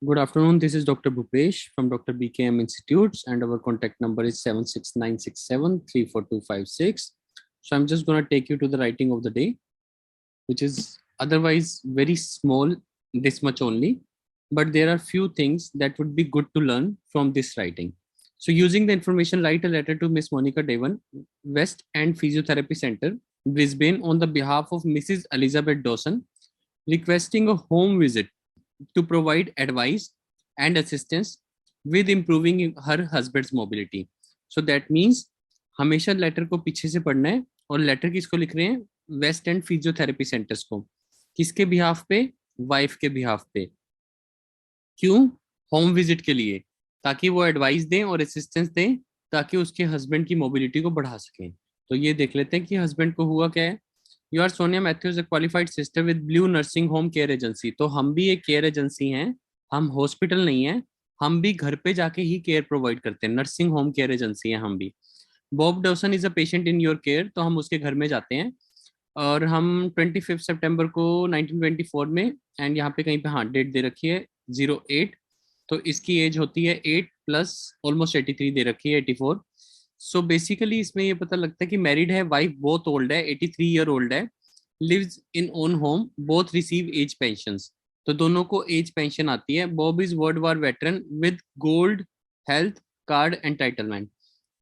Good afternoon. This is Dr. Bhupesh from Dr. BKM Institutes, and our contact number is 76967 34256. So I'm just going to take you to the writing of the day, which is otherwise very small, this much only. But there are few things that would be good to learn from this writing. So using the information, write a letter to Miss Monica Devan, West End Physiotherapy Center, Brisbane, on the behalf of Mrs. Elizabeth Dawson, requesting a home visit to provide advice and assistance with improving her husband's mobility. So that means हमेशा letter को पीछे से पढ़ना है और letter किसको लिख रहे हैं? वेस्ट एंड फिजियोथेरेपी सेंटर्स को. किसके बिहाफ पे? वाइफ के बिहाफ पे. क्यों? होम विजिट के लिए, ताकि वो एडवाइस दें और असिस्टेंस दें ताकि उसके हस्बैंड की मोबिलिटी को बढ़ा सकें. तो ये देख लेते हैं कि हस्बैंड को हुआ क्या है. You are Sonia Mathews, a qualified sister with blue nursing home care agency. तो हम भी एक केयर एजेंसी हैं, हम हॉस्पिटल नहीं है, हम भी घर पे जाके ही केयर प्रोवाइड करते हैं. नर्सिंग होम केयर एजेंसी है हम भी. Bob Dawson is a patient in your care. तो हम उसके घर में जाते हैं और हम 25 सितंबर को 1924 में, एंड यहाँ पे कहीं पे हाँ डेट दे रखी है 08. तो इसकी एज होती है 8 प्लस ऑलमोस्ट 83 दे रखी है 84. सो बेसिकली इसमें ये पता लगता है कि मैरिड है, वाइफ बहुत ओल्ड है, 83 ईयर ओल्ड है, lives in own home, both receive age pensions. तो दोनों को एज पेंशन आती है. Bob is World War veteran with gold health card entitlement.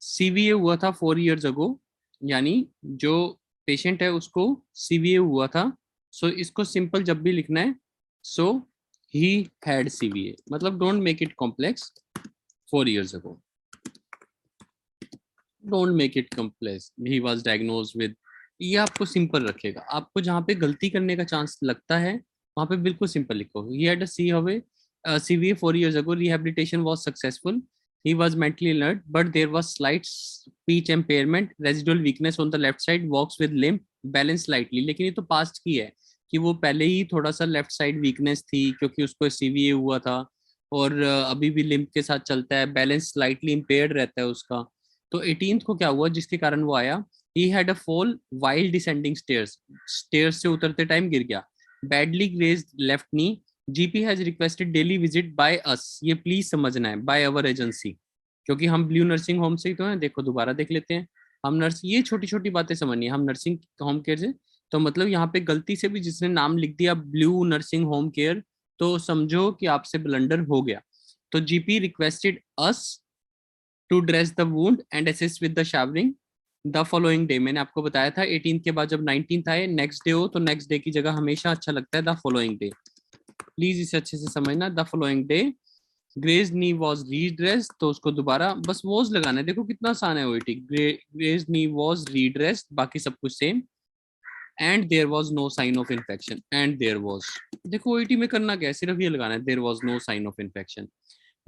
CVA हुआ था 4 years अगो, यानी जो पेशेंट है उसको सीवीए हुआ था. सो इसको सिंपल जब भी लिखना है, सो ही हैड सीवीए, मतलब don't make it complex. 4 years ago, don't make it complex. He was diagnosed with. ये आपको सिंपल रखेगा. आपको जहाँ पे गलती करने का चांस लगता है वहां पे बिल्कुल सिंपल लिखो. ही had a CVA 4 years ago. Rehabilitation was successful. He was mentally alert, but there was slight speech impairment, residual weakness on the left side, walks with limp, balance slightly. लेकिन ये तो past की है कि वो पहले ही थोड़ा सा लेफ्ट साइड वीकनेस थी क्योंकि उसको CVA हुआ था, और अभी भी लिम्प के साथ चलता है, बैलेंस स्लाइटली इम्पेयर्ड रहता है उसका. तो 18th को क्या हुआ जिसके कारण वो आया? ही had a fall while descending stairs. Stairs से उतरते टाइम गिर गया. Badly grazed left knee. GP has requested daily visit by us. ये प्लीज समझना है, बाय अवर एजेंसी, क्योंकि हम ब्लू नर्सिंग होम से ही तो हैं. देखो दोबारा देख लेते हैं. हम नर्स, ये छोटी छोटी बातें समझनी है, हम नर्सिंग होम केयर से. तो मतलब यहाँ पे गलती से भी जिसने नाम लिख दिया ब्लू नर्सिंग होम केयर, तो समझो कि आपसे ब्लंडर हो गया. तो GP requested us to dress the wound and assist with the showering the following day. मैंने आपको बताया था 18th के बाद जब 19th आए, नेक्स्ट डे हो, तो नेक्स्ट डे की जगह हमेशा अच्छा लगता है द फॉलोइंग डे. प्लीज इसे अच्छे से समझना. The following day graze knee was redress. तो उसको दोबारा बस वॉज लगाना है. देखो कितना आसान है OET. Graze knee was redress, बाकी सब कुछ same. And there was no sign of infection. And there was, देखो ओईटी में करना क्या है, सिर्फ ये लगाना है, there was no sign of infection.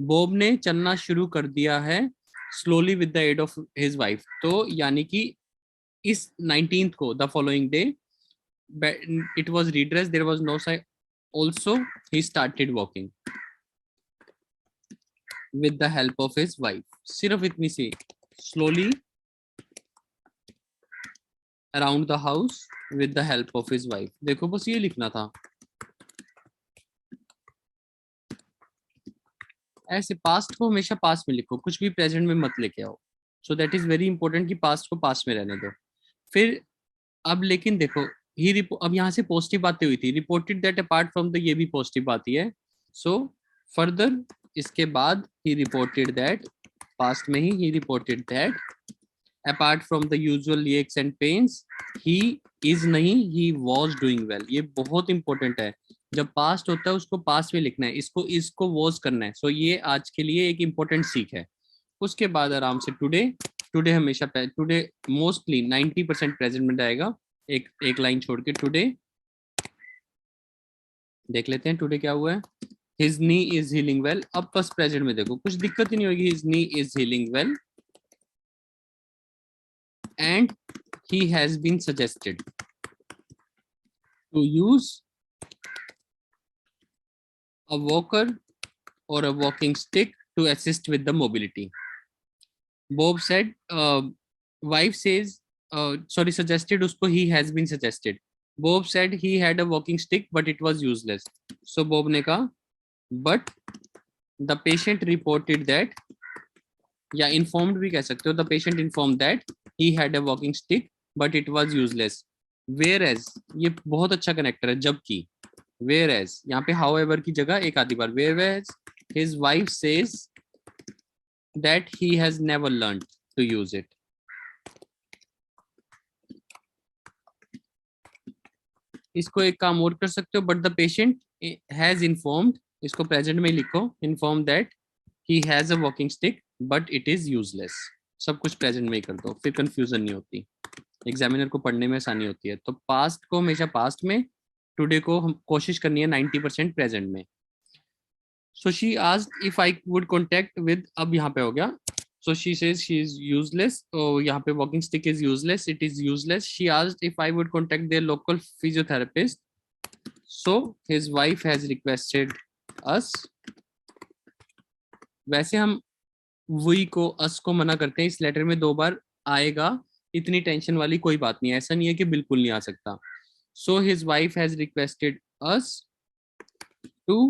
Bob ने चलना शुरू कर दिया है slowly with the aid of his wife. तो यानी कि इस 19th को, the following day, it was redress, there was no sign, also he started walking with the help of his wife. सिर्फ इतनी सी, slowly around the house with the help of his wife. देखो बस ये लिखना था. ऐसे past को हमेशा पास्ट में लिखो, कुछ भी प्रेजेंट में मत लेके आओ. सो दैट इज वेरी इंपॉर्टेंट कि पास्ट को पास्ट में रहने दो. फिर अब लेकिन देखो, ही अब यहाँ से पॉजिटिव बातें हुई थी. Reported that apart from the, ये भी पॉजिटिव बात ही है. सो फर्दर इसके बाद ही रिपोर्टेड दैट, पास्ट में ही reported that apart from the usual aches and pains, he is नहीं, ही वॉज डूइंग वेल. ये बहुत इंपॉर्टेंट है. जब पास्ट होता है उसको पास्ट में लिखना है, इसको वॉज करना है. सो ये आज के लिए एक इंपॉर्टेंट सीख है. उसके बाद आराम से टुडे. टुडे हमेशा, टुडे मोस्टली 90% प्रेजेंट में जाएगा, एक लाइन छोड़ के. टुडे देख लेते हैं टुडे क्या हुआ है. His knee is healing well. अब बस प्रेजेंट में देखो, कुछ दिक्कत ही नहीं होगी. His knee is healing well and he has been suggested to use a walker or a walking stick to assist with the mobility. Bob said, wife says, suggested usko he has been suggested. Bob said he had a walking stick but it was useless. So Bob ने कहा but the patient reported that, या informed भी कह सकते हो, the patient inform that he had a walking stick but it was useless. Whereas, ये बहुत अच्छा कनेक्टर है, जबकि वेयर एज यहाँ पे हाउएवर की जगह एक आधी बार, whereas his wife says that he has never learn to use it. इसको एक काम और कर सकते हो, but the patient has informed, इसको प्रेजेंट में लिखो, inform that he has a walking stick but it is useless. सब कुछ प्रेजेंट में ही कर दो, फिर कंफ्यूजन नहीं होती, एग्जामिनर को पढ़ने में आसानी होती है। तो पास्ट को हमेशा पास्ट में, टुडे को हम कोशिश करनी है 90% प्रेजेंट में। So she asked if I would contact with, अब यहाँ पे हो गया, so she says she is useless, oh यहाँ पे walking stick is useless, it is useless, she asked if I would contact their local physiotherapist, so his wife has requested us। वैसे हम we को us को मना करते हैं, इस लेटर में 2 बार आएगा, इतनी टेंशन वाली कोई बात नहीं है, ऐसा नहीं है कि बिल्कुल नहीं आ सकता। so his wife has requested us to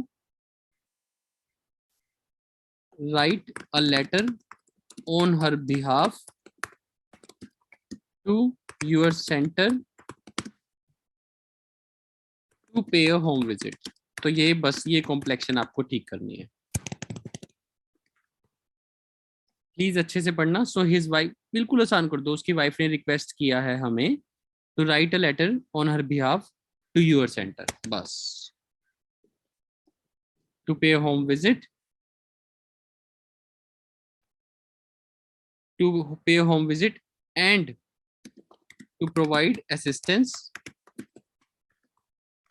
write a letter on her behalf to your center to pay a home visit। तो ये बस ये कॉम्प्लेक्शन आपको ठीक करनी है, प्लीज अच्छे से पढ़ना। सो हिज वाइफ, बिल्कुल आसान कर दो, उसकी वाइफ ने रिक्वेस्ट किया है हमें to write a letter on her behalf to your centre, बस to pay home visit, to pay home visit and to provide assistance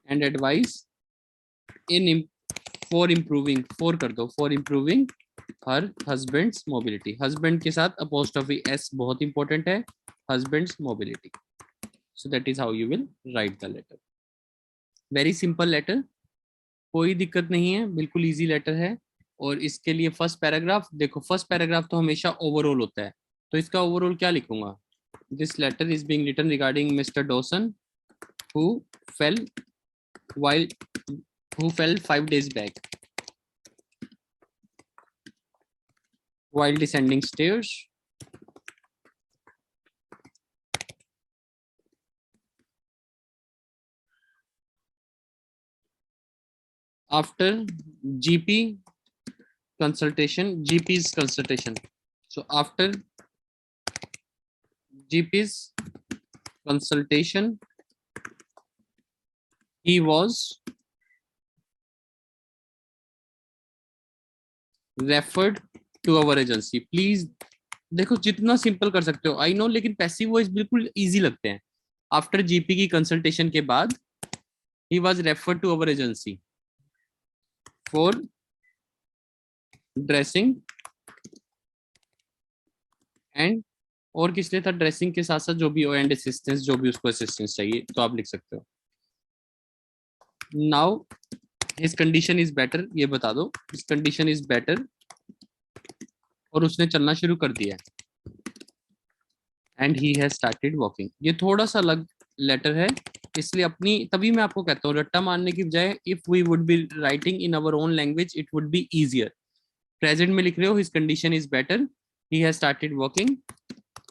and advice in for improving, for कर दो, for improving her husband's mobility, husband के साथ apostrophe S बहुत important है, husband's mobility. So that is how you will write the letter. Very simple letter, कोई दिक्कत नहीं है, बिल्कुल इजी लेटर है। और इसके लिए फर्स्ट पैराग्राफ देखो, फर्स्ट पैराग्राफ तो हमेशा ओवरऑल होता है, तो इसका ओवरऑल क्या लिखूंगा, this letter is being written regarding Mr Dawson who fell while who fell 5 days back while descending stairs, after GP consultation, GP's consultation, so after GP's consultation he was referred to our agency। Please देखो जितना simple कर सकते हो, I know, लेकिन passive voice बिल्कुल easy लगते हैं। After GP की कंसल्टेशन के बाद he was referred to our agency for dressing and, और किस लिए था, ड्रेसिंग के साथ साथ जो भी हो एंड असिस्टेंस, जो भी उसको असिस्टेंस चाहिए तो आप लिख सकते हो। Now his condition is better, ये बता दो, हिज कंडीशन इज बेटर, और उसने चलना शुरू कर दिया, and he has started walking. ये थोड़ा सा अलग लेटर है, इसलिए अपनी, तभी मैं आपको कहता हूँ रट्टा मारने की बजाय if we would be writing in our own language it would be easier. Present में लिख रहे हो, his condition is better, he has started walking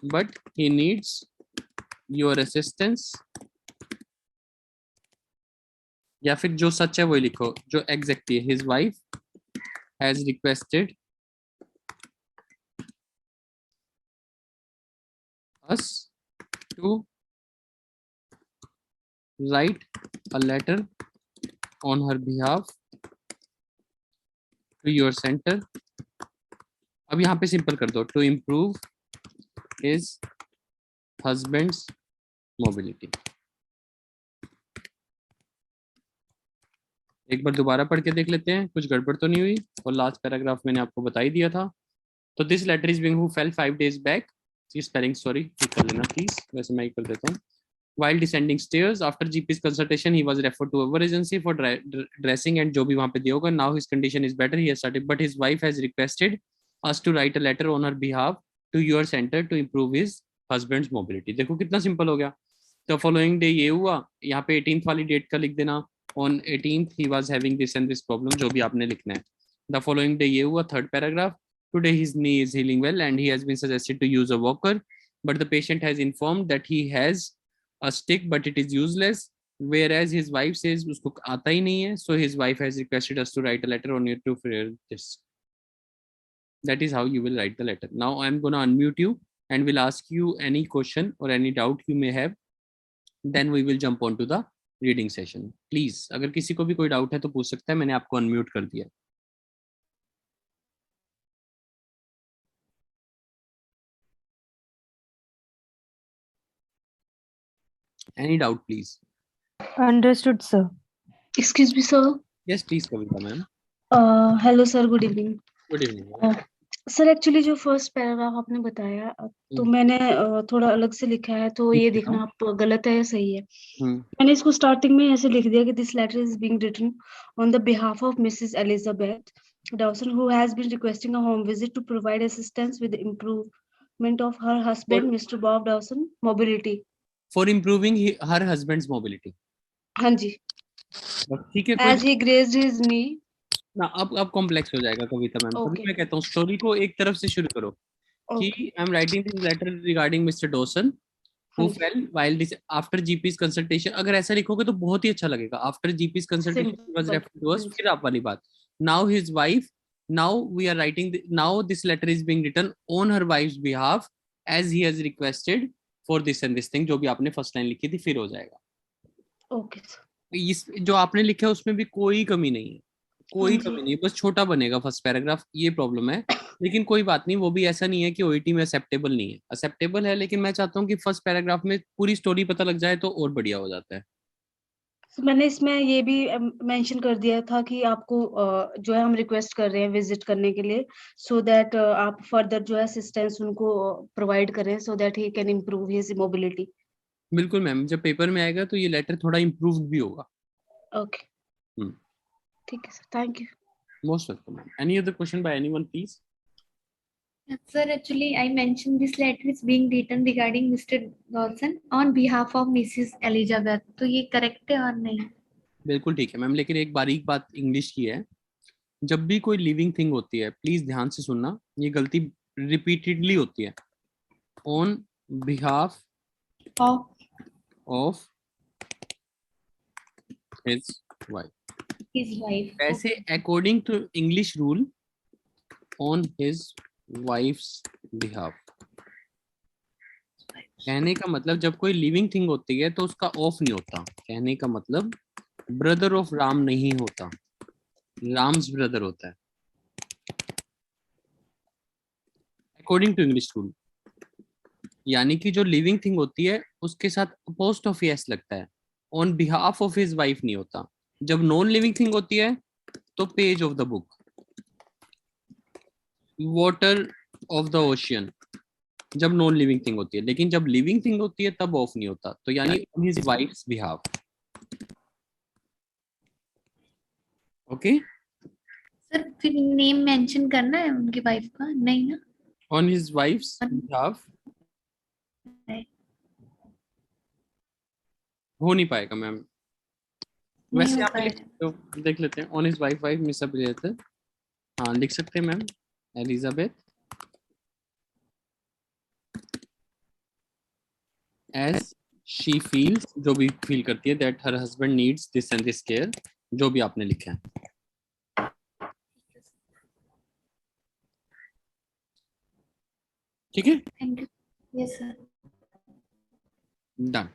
but he needs your assistance, या फिर जो सच है वही लिखो, जो exactly his wife has requested us to write a letter on her behalf to your center। अब यहाँ पे सिंपल कर दो, to improve his husband's mobility। एक बार दोबारा पढ़ के देख लेते हैं, कुछ गड़बड़ तो नहीं हुई, और लास्ट पैराग्राफ मैंने आपको बता ही दिया था। तो this letter is being who fell 5 days back, spelling sorry ठीक कर लेना प्लीज, वैसे मैं ही कर देता हूँ। While descending stairs after GP's consultation, he was referred to our agency for dressing and जो भी वहाँ पे दिया होगा। Now his condition is better, he has started, but his wife has requested us to write a letter on her behalf to your center to improve his husband's mobility। देखो कितना simple हो गया। तो फॉलोइंग डे ये हुआ, यहाँ पे 18th वाली डेट का लिख देना, on 18th he was having this and this problem, जो भी आपने लिखना है। द फॉलोइंग डे ये हुआ, third paragraph, today his knee is healing well and he has been suggested to use a walker but the patient has informed that he has a stick but it is useless whereas his wife says उसको आता ही नहीं है, so his wife has requested us to write a letter on you to clear this. That is how you will write the letter. Now I'm going to unmute you and will ask you any question or any doubt you may have, then we will jump on to the reading session. Please, अगर किसी को भी कोई doubt है तो पूछ सकता है, मैंने आपको अनम्यूट कर दिया. Any doubt, please? Understood, sir. Excuse me, sir. Yes, please, Kavita ma'am. Hello, sir. Good evening. Good evening. Ma'am. Sir actually जो फर्स्ट पैराग्राफ आपने बताया तो मैंने थोड़ा अलग से लिखा है, तो ये देखना आप गलत है या सही है. मैंने इसको स्टार्टिंग में ऐसे लिख दिया कि this letter is being written on the behalf of Mrs Elizabeth Dawson who has been requesting a home visit to provide assistance with improvement of her husband Mr Bob Dawson mobility. For improving her husband's mobility. हाँ जी. ठीक है. As he grazed his knee. ना अब complex हो जाएगा कविता ma'am. तभी मैं कहता हूँ स्टोरी को एक तरफ से शुरू करो कि I am writing this letter regarding Mr Dawson who fell while this after GP's consultation. अगर ऐसा लिखोगे तो बहुत ही अच्छा लगेगा. After GP's consultation he was referred to us. फिर आप वाली बात. Now his wife. Now we are writing. Now this letter is being written on her wife's behalf as he has requested for this and this thing. जो भी आपने first line लिखी थी फिर हो जाएगा. ओके. इस जो आपने लिखा है उसमें भी कोई कमी नहीं है. कोई कमी नहीं, बस छोटा बनेगा फर्स्ट पैराग्राफ, ये प्रॉब्लम है. लेकिन कोई बात नहीं, वो भी ऐसा नहीं है कि ओईटी में एक्सेप्टेबल नहीं है, एक्सेप्टेबल है. लेकिन मैं चाहता हूँ कि फर्स्ट पैराग्राफ में पूरी स्टोरी पता लग जाए तो और बढ़िया हो जाता है. मैंने इसमें ये भी मेंशन कर दिया था कि आपको जो है हम रिक्वेस्ट कर रहे हैं विजिट करने के लिए, सो दैट आप फर्दर जो है असिस्टेंस उनको प्रोवाइड करें so that he can improve his mobility. बिल्कुल मैम, जब पेपर में आएगा तो ये लेटर थोड़ा इम्प्रूव्ड भी होगा. ओके. ठीक है sir, thank you. Most welcome ma'am. Any other question by anyone please? Sir, actually, I mentioned this letter is being written regarding Mr. Dawson on behalf of Mrs. Elizabeth. तो ये correct है और नहीं? बिल्कुल ठीक है मैम, लेकिन एक बारीक बात इंग्लिश की है. जब भी कोई लिविंग थिंग होती है, प्लीज ध्यान से सुनना, ये गलती रिपीटेडली होती है. On behalf of his wife. His wife. वैसे according to English rule on his wife's behalf. कहने का मतलब जब कोई लिविंग थिंग होती है तो उसका ऑफ नहीं होता. कहने का मतलब ब्रदर ऑफ राम नहीं होता, राम्स ब्रदर होता है अकॉर्डिंग टू इंग्लिश रूल. यानी कि जो लिविंग थिंग होती है उसके साथ पोस्ट ऑफ यस लगता है, on behalf of his wife नहीं होता. जब नॉन लिविंग थिंग होती है तो page of the book, water of the ocean, जब नॉन लिविंग थिंग होती है. लेकिन जब लिविंग थिंग होती है तब ऑफ नहीं होता. तो यानी on his wife's behalf. Okay. Sir फिर नेम मेंशन करना है उनकी वाइफ का? नहीं ना? ऑन हिज वाइफ्स बिहाफ हो नहीं पाएगा मैम. वैसे आप तो देख लेते हैं. On his wife Miss Elizabeth. हाँ लिख सकते हैं ma'am, Elizabeth as she feels, जो भी फील करती है, that her husband needs this and this care, जो भी आपने लिखा है. ठीक है. Thank you. Yes sir. Done.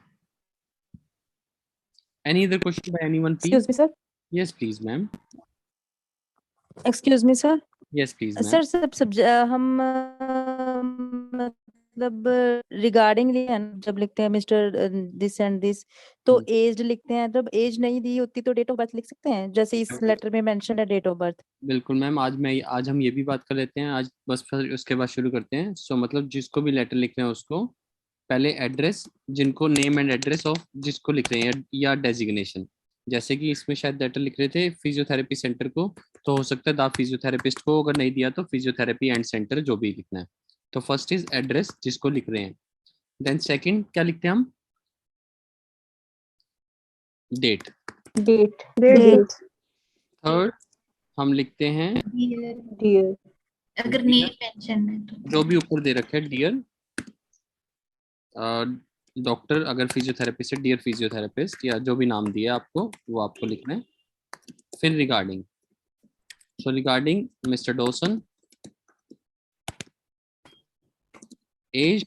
Any other question by anyone, please? Excuse me, sir. Yes, please, ma'am. Excuse me, sir. Yes, please, ma'am. Sir सब हम मतलब रिगार्डिंग जब लिखते हैं मिस्टर दिस एंड दिस तो एज लिखते हैं, जब एज नहीं दी होती तो डेट ऑफ बर्थ लिख सकते हैं जैसे इस लेटर में मेंशन है डेट ऑफ बर्थ. बिल्कुल मैम, आज हम ये भी बात कर लेते हैं. आज बस फिर उसके बाद शुरू करते हैं. सो मतलब जिसको भी लेटर लिख रहे हैं उसको पहले एड्रेस, जिनको नेम एंड एड्रेस ऑफ जिसको लिख रहे हैं या डेजिग्नेशन. जैसे कि इसमें शायद लेटर लिख रहे थे फिजियोथेरेपी सेंटर को, तो हो सकता है द फिजियोथेरेपिस्ट को. अगर नहीं दिया तो फिजियोथेरेपी एंड सेंटर, जो भी लिखना है. तो फर्स्ट इज एड्रेस जिसको लिख रहे हैं. देन सेकंड क्या लिखते हैं हम? डेट. डेट. थर्ड हम लिखते हैं Dear, डियर अगर नेम मेंशन है तो जो भी ऊपर दे रखा है, डियर डॉक्टर, अगर फिजियोथेरेपिस्ट है डियर फिजियोथेरेपिस्ट, या जो भी नाम दिया आपको वो आपको लिखना है। फिर regarding, so regarding Mr Dawson, as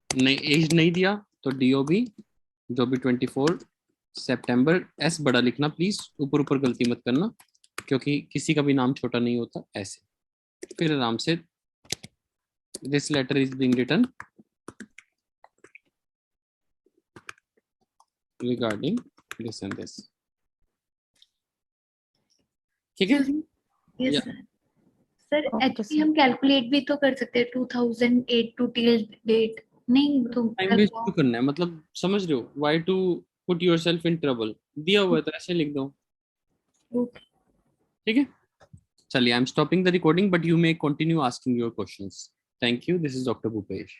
नहीं, एज नहीं दिया तो डीओबी जो भी 24 सितंबर, एस बड़ा लिखना प्लीज, ऊपर ऊपर गलती मत करना क्योंकि किसी का भी नाम छोटा नहीं होता ऐसे। फिर आराम से this letter is being written regarding this and this. ठीक है? Yes Yeah. Sir. Sir Okay, actually sir. हम कैलकुलेट भी तो कर सकते हैं 2008 टू टिल डेट, नहीं तो टाइम वेस्ट क्यों करना है, मतलब समझ रहे हो, why to put yourself in trouble, दिया हुआ है तो ऐसे लिख दो। Okay. ठीक है, चलिए, I am stopping the recording but you may continue asking your questions. Thank you, this is doctor Bhupesh.